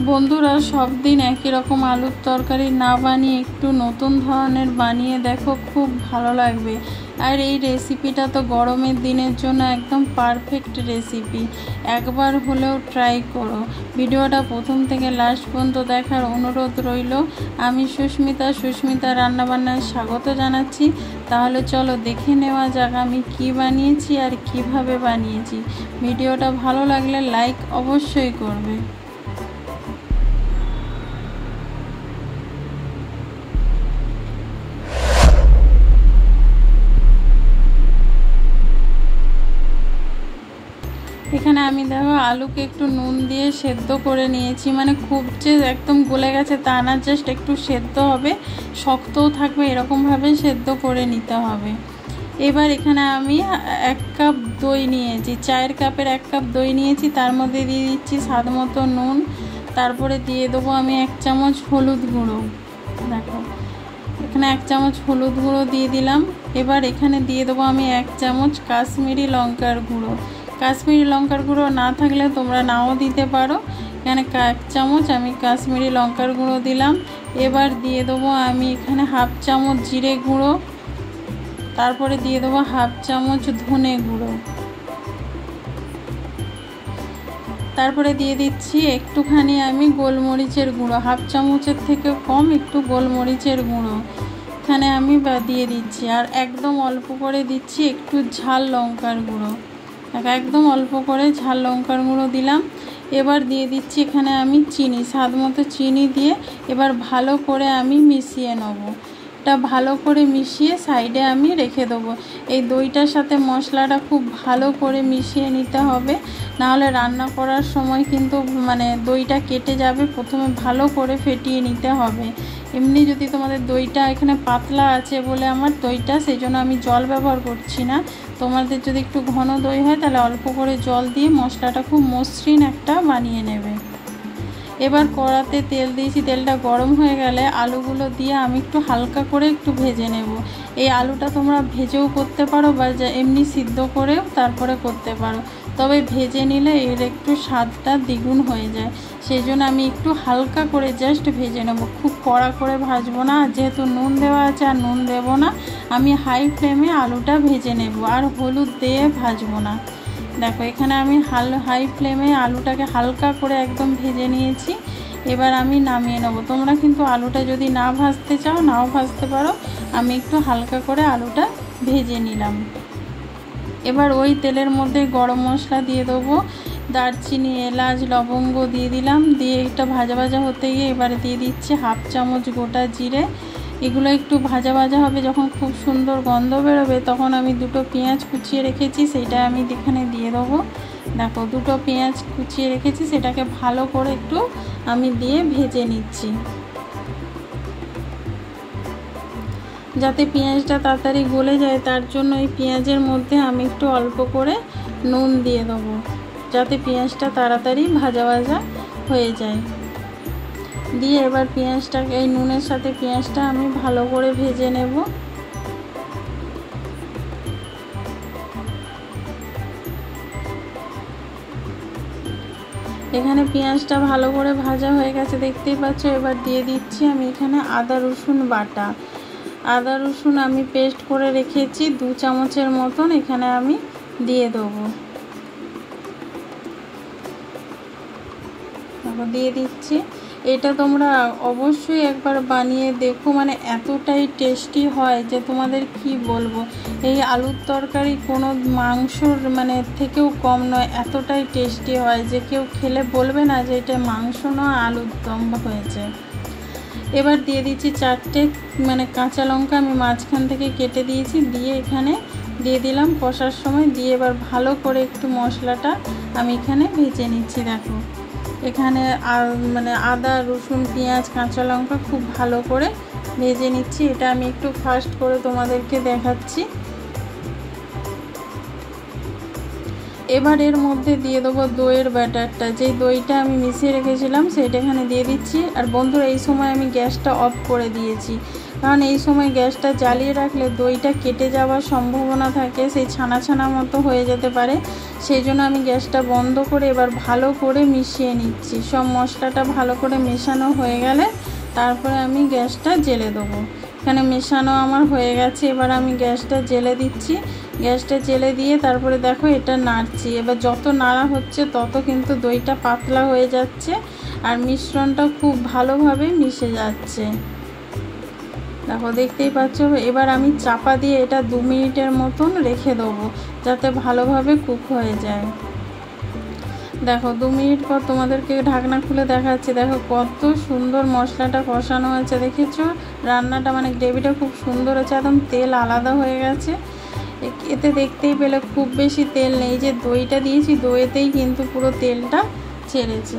বন্ধুরা, সব দিন একই রকম আলুর তরকারি না বানিয়ে একটু নতুন ধরনের বানিয়ে দেখো, খুব ভালো লাগবে। আর এই রেসিপিটা তো গরমের দিনের জন্য একদম পারফেক্ট রেসিপি। একবার হলেও ট্রাই করো। ভিডিওটা প্রথম থেকে লাস্ট পর্যন্ত দেখার অনুরোধ রইল। আমি সুস্মিতা রান্নাবান্নায় স্বাগত জানাচ্ছি। তাহলে চলো দেখে নেওয়া যাক আমি কি বানিয়েছি আর কিভাবে বানিয়েছি। ভিডিওটা ভালো লাগলে লাইক অবশ্যই করবে। এখানে আমি দেখো আলুকে একটু নুন দিয়ে সেদ্ধ করে নিয়েছি। মানে খুব যে একদম গলে গেছে তা না, জাস্ট একটু সেদ্ধ হবে, শক্তও থাকবে, এরকমভাবে সেদ্ধ করে নিতে হবে। এবার এখানে আমি 1 কাপ দই নিয়েছি, চায়ের কাপের 1 কাপ দই নিয়েছি। তার মধ্যে দিয়ে দিচ্ছি স্বাদ মতো নুন। তারপরে দিয়ে দেবো আমি 1 চামচ হলুদ গুঁড়ো। দেখো এখানে 1 চামচ হলুদ গুঁড়ো দিয়ে দিলাম। এবার এখানে দিয়ে দেবো আমি 1 চামচ কাশ্মীরি লঙ্কার গুঁড়ো। কাশ্মীরি লঙ্কার গুঁড়ো না থাকলে তোমরা নাও দিতে পারো। এখানে 1 চামচ আমি কাশ্মীরি লঙ্কার গুঁড়ো দিলাম। এবার দিয়ে দেবো আমি এখানে 1/2 চামচ জিরে গুঁড়ো। তারপরে দিয়ে দেবো 1/2 চামচ ধনে গুঁড়ো। তারপরে দিয়ে দিচ্ছি একটুখানি আমি গোলমরিচের গুঁড়ো, 1/2 চামচের থেকে কম একটু গোলমরিচের গুঁড়ো এখানে আমি দিয়ে দিচ্ছি। আর একদম অল্প করে দিচ্ছি একটু ঝাল লঙ্কার গুঁড়ো, একদম অল্প করে ঝাল লঙ্কার গুঁড়ো দিলাম। এবার দিয়ে দিচ্ছি এখানে আমি চিনি, স্বাদ মতো চিনি দিয়ে এবার ভালো করে আমি মিশিয়ে নেব। এটা ভালো করে মিশিয়ে সাইডে আমি রেখে দেবো। এই দইটার সাথে মশলাটা খুব ভালো করে মিশিয়ে নিতে হবে, নাহলে রান্না করার সময় কিন্তু দইটা কেটে যাবে। প্রথমে ভালো করে ফেটিয়ে নিতে হবে। এমনি যদি তোমাদের দইটা এখানে পাতলা আছে বলে আমার দইটা, সেই জন্য আমি জল ব্যবহার করছি না। তোমাদের যদি একটু ঘন দই হয় তাহলে অল্প করে জল দিয়ে মশলাটা খুব মসৃণ একটা বানিয়ে নেবে। এবার কড়াতে তেল দিয়েছি, তেলটা গরম হয়ে গেলে আলুগুলো দিয়ে আমি একটু হালকা করে একটু ভেজে নেব। এই আলুটা তোমরা ভেজেও করতে পারো বা এমনি সিদ্ধ করেও তারপরে করতে পারো, তবে ভেজে নিলে এর একটু স্বাদটা দ্বিগুণ হয়ে যায়। সেই জন্য আমি একটু হালকা করে জাস্ট ভেজে নেব, খুব কড়া করে ভাজবো না। যেহেতু নুন দেওয়া আছে আর নুন দেবো না, আমি হাই ফ্লেমে আলুটা ভেজে নেব, আর হলুদ দিয়ে ভাজবো না। দেখো এখানে আমি হাই ফ্লেমে আলুটাকে হালকা করে একদম ভেজে নিয়েছি। এবার আমি নামিয়ে নেব। তোমরা কিন্তু আলুটা যদি না ভাজতে চাও নাও ভাজতে পারো। আমি একটু হালকা করে আলুটা ভেজে নিলাম। এবার ওই তেলের মধ্যে গরম মশলা দিয়ে দেবো, দারচিনি, এলাচ, লবঙ্গ দিয়ে দিলাম। দিয়ে এটা ভাজা ভাজা হতে গিয়ে এবারে দিয়ে দিচ্ছি 1/2 চামচ গোটা জিরে। এগুলো একটু ভাজা ভাজা হবে, যখন খুব সুন্দর গন্ধ বেরোবে তখন আমি 2টো পেঁয়াজ কুচিয়ে রেখেছি, সেইটা আমি এখানে দিয়ে দেবো। দেখো 2টো পেঁয়াজ কুচিয়ে রেখেছি, সেটাকে ভালো করে একটু আমি দিয়ে ভেজে নিচ্ছি, যাতে পেঁয়াজটা তাড়াতাড়ি গলে যায়। তার জন্য এই পেঁয়াজের মধ্যে আমি একটু অল্প করে নুন দিয়ে দেবো, যাতে পেঁয়াজটা তাড়াতাড়ি ভাজা ভাজা হয়ে যায়। দিয়ে এবার পেঁয়াজটাকে এই নুনের সাথে পেঁয়াজটা আমি ভালো করে ভেজে নেব। এখানে পেঁয়াজটা ভালো করে ভাজা হয়ে গেছে, দেখতেই পাচ্ছ। এবার দিয়ে দিচ্ছি আমি এখানে আদা রসুন বাটা। আদা রসুন আমি পেস্ট করে রেখেছি 2 চামচের মতন, এখানে আমি দিয়ে দেবো। দিয়ে দিচ্ছি। এটা তোমরা অবশ্যই একবার বানিয়ে দেখো, এতটাই টেস্টি হয় যে তোমাদের কি বলবো। এই আলুর তরকারি কোনো মাংসর থেকেও কম নয়, এতটাই টেস্টি হয় যে কেউ খেলে বলবে না যে এটা মাংস নয়, আলুর দম হয়েছে। এবার দিয়ে দিচ্ছি 4টে কাঁচা লঙ্কা আমি মাঝখান থেকে কেটে দিয়েছি, দিয়ে এখানে দিয়ে দিলাম কষার সময়। দিয়ে এবার ভালো করে একটু মশলাটা আমি এখানে ভেজে নিচ্ছি। দেখো এখানে আদা রসুন পেঁয়াজ কাঁচা লঙ্কা খুব ভালো করে ভেজে নিচ্ছি। এটা আমি একটু ফাস্ট করে তোমাদেরকে দেখাচ্ছি। এবার এর মধ্যে দিয়ে দেবো দইয়ের ব্যাটারটা, যেই দইটা আমি মিশিয়ে রেখেছিলাম সেটা এখানে দিয়ে দিচ্ছি। আর বন্ধুরা, এই সময় আমি গ্যাসটা অফ করে দিয়েছি, কারণ এই সময় গ্যাসটা জ্বালিয়ে রাখলে দইটা কেটে যাওয়ার সম্ভাবনা থাকে, সেই ছানা ছানা মতো হয়ে যেতে পারে। সেই জন্য আমি গ্যাসটা বন্ধ করে এবার ভালো করে মিশিয়ে নিচ্ছি। সব মশলাটা ভালো করে মেশানো হয়ে গেলে তারপরে আমি গ্যাসটা জ্বেলে দেবো। এখানে মেশানো আমার হয়ে গেছে, এবার আমি গ্যাসটা জ্বেলে দিচ্ছি। গ্যাসটা জ্বেলে দিয়ে তারপরে দেখো এটা নাড়ছি। এবার যত নাড়া হচ্ছে তত কিন্তু দইটা পাতলা হয়ে যাচ্ছে আর মিশ্রণটা খুব ভালোভাবে মিশে যাচ্ছে। দেখো দেখতেই পাচ্ছ। এবার আমি চাপা দিয়ে এটা 2 মিনিটের মতন রেখে দেবো যাতে ভালোভাবে কুক হয়ে যায়। দেখো 2 মিনিট পর তোমাদেরকে ঢাকনা খুলে দেখাচ্ছি। দেখো কত সুন্দর মশলাটা কষানো হয়েছে, দেখেছো? রান্নাটা মানে গ্রেভিটা খুব সুন্দর হয়েছে, একদম তেল আলাদা হয়ে গেছে। এতে দেখতেই পেলে খুব বেশি তেল নেই, যে দইটা দিয়েছি দইতেই কিন্তু পুরো তেলটা ছেড়েছে।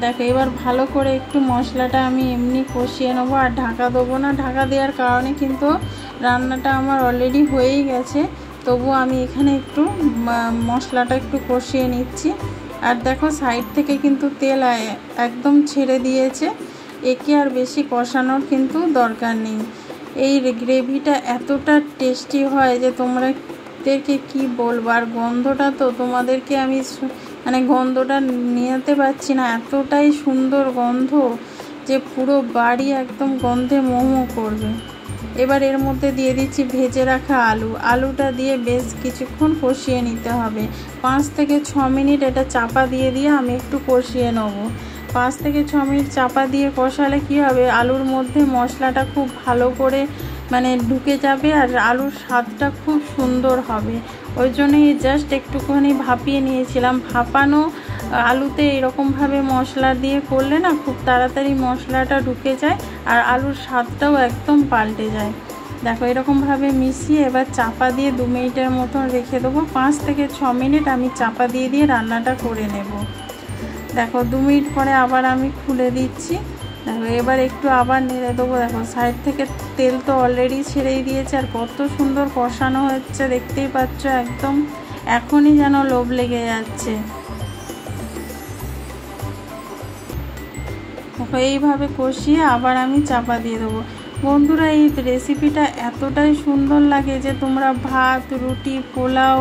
দেখো এবার ভালো করে একটু মশলাটা আমি এমনি কষিয়ে নেবো, আর ঢাকা দেবো না। ঢাকা দেওয়ার কারণে কিন্তু রান্নাটা আমার অলরেডি হয়েই গেছে, তবু আমি এখানে একটু মশলাটা একটু কষিয়ে নিচ্ছি। আর দেখো সাইড থেকে কিন্তু তেল একদম ছেড়ে দিয়েছে। একে আর বেশি কষানোর কিন্তু দরকার নেই। এই গ্রেভিটা এতটা টেস্টি হয় যে তোমাদেরকে কি বলবো। আর গন্ধটা তো তোমাদেরকে আমি মানে গন্ধটা নিতে পারছি না, এতটাই সুন্দর গন্ধ যে পুরো বাড়ি একদম গন্ধে মোমো করবে। এবার এর মধ্যে দিয়ে দিচ্ছি ভেজে রাখা আলুটা দিয়ে বেশ কিছুক্ষণ কষিয়ে নিতে হবে। 5 থেকে 6 মিনিট এটা চাপা দিয়ে আমি একটু কষিয়ে নেব। 5 থেকে 6 মিনিট চাপা দিয়ে কষালে কি হবে, আলুর মধ্যে মশলাটা খুব ভালো করে মানে ঢুকে যাবে আর আলুর স্বাদটা খুব সুন্দর হবে। ওই জন্যই জাস্ট একটুখানি ভাপিয়ে নিয়েছিলাম। ভাপানো আলুতে এরকমভাবে মশলা দিয়ে করলে না খুব তাড়াতাড়ি মশলাটা ঢুকে যায় আর আলুর স্বাদটাও একদম পাল্টে যায়। দেখো এরকমভাবে মিশিয়ে এবার চাপা দিয়ে 2 মিনিটের মতন রেখে দেবো। 5 থেকে 6 মিনিট আমি চাপা দিয়ে রান্নাটা করে নেব। দেখো 2 মিনিট পরে আবার আমি খুলে দিচ্ছি। দেখো এবার একটু আবার নেড়ে দেবো। দেখো সাইড থেকে তেল তো অলরেডি ছেড়েই দিয়েছে আর কত সুন্দর কষানো হচ্ছে দেখতেই পাচ্ছ। একদম এখনই যেন লোভ লেগে যাচ্ছে। দেখো এইভাবে কষিয়ে আবার আমি চাপা দিয়ে দেবো। বন্ধুরা এই রেসিপিটা এতটাই সুন্দর লাগে যে তোমরা ভাত, রুটি, পোলাও,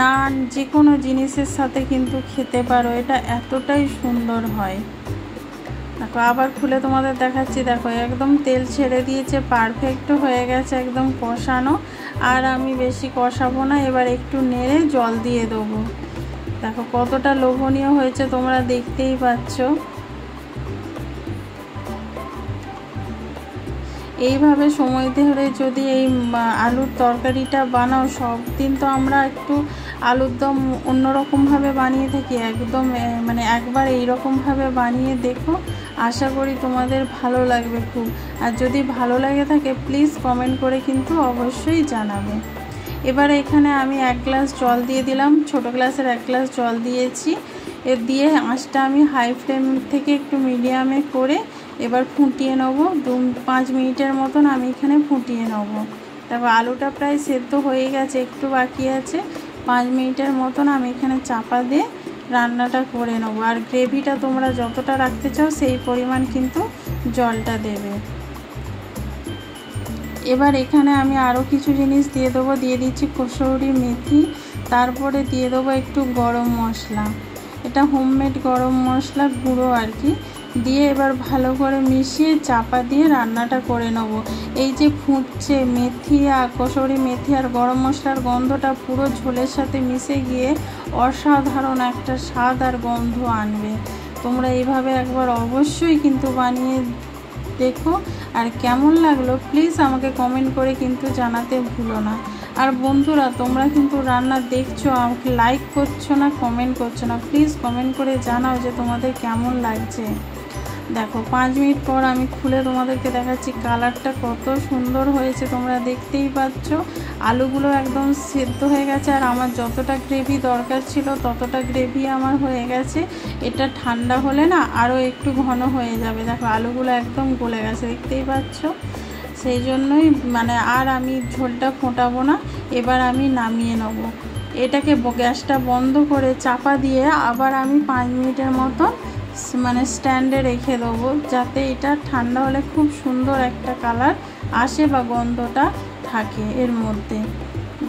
নান যে কোনো জিনিসের সাথে কিন্তু খেতে পারো। এটা এতটাই সুন্দর হয়। দেখো আবার খুলে তোমাদের দেখাচ্ছি। দেখো একদম তেল ছেড়ে দিয়েছে, পারফেক্ট হয়ে গেছে একদম কষানো। আর আমি বেশি কষাবো না, এবার একটু নেড়ে জল দিয়ে দেবো। দেখো কতটা লোভনীয় হয়েছে তোমরা দেখতেই পাচ্ছ। এইভাবে সময় ধরে যদি এই আলুর তরকারিটা বানাও, সব দিন তো আমরা একটু আলুর দম অন্যরকমভাবে বানিয়ে থাকি, একদম মানে একবার এইরকমভাবে বানিয়ে দেখো, আশা করি তোমাদের ভালো লাগবে খুব। আর যদি ভালো লাগে থাকে প্লিজ কমেন্ট করে কিন্তু অবশ্যই জানাবে। এবার এখানে আমি 1 গ্লাস জল দিয়ে দিলাম, ছোটো গ্লাসের 1 গ্লাস জল দিয়েছি। এর দিয়ে আঁচটা আমি হাই ফ্লেম থেকে একটু মিডিয়ামে করে এবার ফুটিয়ে নেব। 5 মিনিটের মতন আমি এখানে ফুটিয়ে নেব। তারপর আলুটা প্রায় সেদ্ধ হয়ে গেছে, একটু বাকি আছে। 5 মিনিটের মতন আমি এখানে চাপা দিয়ে রান্নাটা করে নেব। আর গ্রেভিটা তোমরা যতটা রাখতে চাও সেই পরিমাণ কিন্তু জলটা দেবে। এবার এখানে আমি আরও কিছু জিনিস দিয়ে দেবো। দিয়ে দিচ্ছি কসুরি মেথি, তারপরে দিয়ে দেবো একটু গরম মশলা। এটা হোমমেড গরম মশলা গুঁড়ো আর কি। দিয়ে এবার ভালো করে মিশিয়ে চাপা দিয়ে রান্নাটা করে নেব। এই যে ফুটছে মেথি আর কসুরি মেথি আর গরম মশলার গন্ধটা পুরো ঝোলের সাথে মিশে গিয়ে অসাধারণ একটা স্বাদ আর গন্ধ আনবে। তোমরা এইভাবে একবার অবশ্যই কিন্তু বানিয়ে দেখো। আর কেমন লাগলো প্লিজ আমাকে কমেন্ট করে কিন্তু জানাতে ভুলো না। আর বন্ধুরা তোমরা কিন্তু রান্না দেখছো, আমাকে লাইক করছো না, কমেন্ট করছো না, প্লিজ কমেন্ট করে জানাও যে তোমাদের কেমন লাগছে। দেখো 5 মিনিট পর আমি খুলে তোমাদেরকে দেখাচ্ছি কালারটা কত সুন্দর হয়েছে, তোমরা দেখতেই পাচ্ছ। আলুগুলো একদম সেদ্ধ হয়ে গেছে আর আমার যতটা গ্রেভি দরকার ছিল ততটা গ্রেভি আমার হয়ে গেছে। এটা ঠান্ডা হলে না আরও একটু ঘন হয়ে যাবে। দেখো আলুগুলো একদম গলে গেছে দেখতেই পাচ্ছ। সেই জন্যই মানে আর আমি ঝোলটা ফোটাবো না, এবার আমি নামিয়ে নেব। এটাকে গ্যাসটা বন্ধ করে চাপা দিয়ে আবার আমি 5 মিনিটের মতো মানে স্ট্যান্ডে রেখে দেবো, যাতে এটা ঠান্ডা হলে খুব সুন্দর একটা কালার আসে বা গন্ধটা থাকে এর মধ্যে।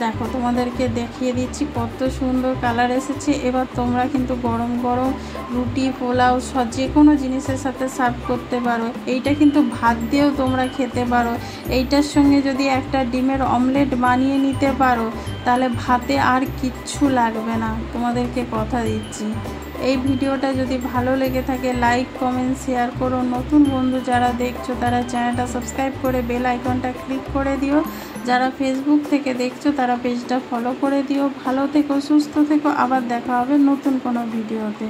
দেখো তোমাদেরকে দেখিয়ে দিচ্ছি কত সুন্দর কালার এসেছে। এবার তোমরা কিন্তু গরম গরম রুটি পোলাও যে কোনো জিনিসের সাথে সার্ভ করতে পারো। এইটা কিন্তু ভাত দিয়েও তোমরা খেতে পারো। এইটার সঙ্গে যদি একটা ডিমের অমলেট বানিয়ে নিতে পারো তাহলে ভাতে আর কিচ্ছু লাগবে না, তোমাদেরকে কথা দিচ্ছি। এই ভিডিওটা যদি ভালো লেগে থাকে লাইক কমেন্ট শেয়ার করো। নতুন বন্ধু যারা দেখছো তারা চ্যানেলটা সাবস্ক্রাইব করে বেল আইকনটা ক্লিক করে দিও। যারা ফেসবুক থেকে দেখছো তারা পেজটা ফলো করে দিও। ভালো থেকো, সুস্থ থেকো, আবার দেখা হবে নতুন কোনো ভিডিওতে।